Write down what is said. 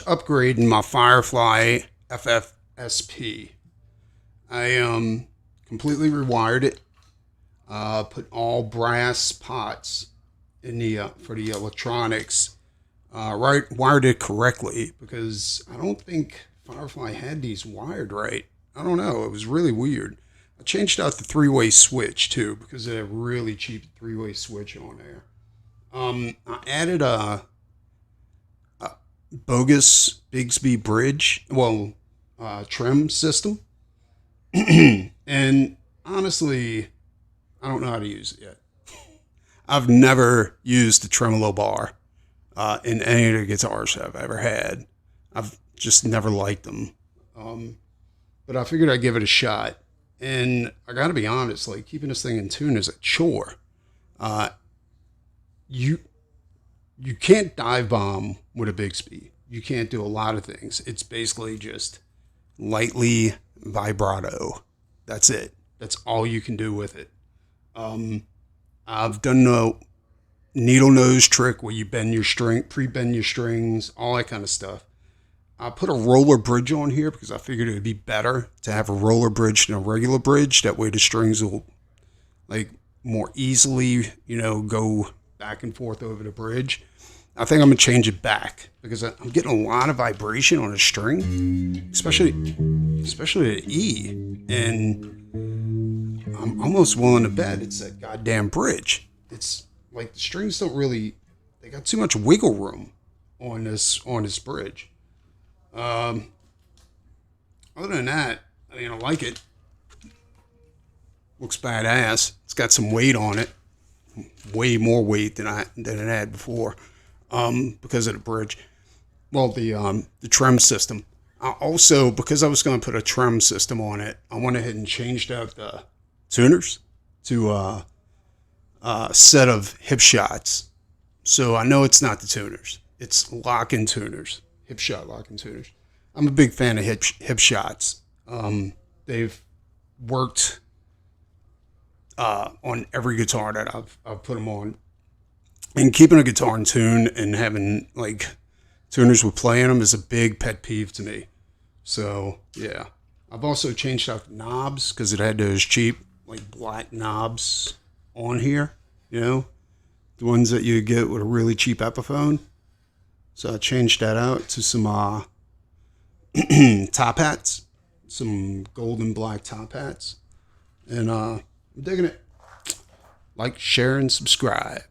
Upgrading my FireFly FFSP. I completely rewired it. Put all brass pots in the for the electronics. Wired it correctly because I don't think FireFly had these wired right. I don't know. It was really weird. I changed out the three-way switch too because they have a really cheap three-way switch on there. I added a bogus Bigsby bridge, trim system. And honestly, I don't know how to use it yet. I've never used the tremolo bar in any of the guitars I've ever had. I've just never liked them. But I figured I'd give it a shot. And I gotta be honest, like keeping this thing in tune is a chore. You can't dive bomb with a Bigsby. You can't do a lot of things. It's basically just lightly vibrato. That's it. That's all you can do with it. I've done the needle nose trick where you bend your string, pre-bend your strings, all that kind of stuff. I put a roller bridge on here because I figured it would be better to have a roller bridge than a regular bridge. That way the strings will like more easily, go back and forth over the bridge. I think I'm going to change it back because I'm getting a lot of vibration on a string, especially the E. And I'm almost willing to bet it's that goddamn bridge. It's like the strings they got too much wiggle room on this bridge. Other than that, I like it. Looks badass. It's got some weight on it. Way more weight than it had before. Because of the bridge. Well, the trem system. Also, because I was going to put a trem system on it, I went ahead and changed out the tuners to a set of hip shots. So I know it's not the tuners. It's lock-in tuners. Hip shot lock-in tuners. I'm a big fan of hip shots. They've worked on every guitar that I've put them on. And keeping a guitar in tune and having like tuners with play in them is a big pet peeve to me. So yeah, I've also changed out the knobs because it had those cheap like black knobs on here, the ones that you get with a really cheap Epiphone. So I changed that out to some top hats, some gold and black top hats, and I'm digging it. Like, share, and subscribe.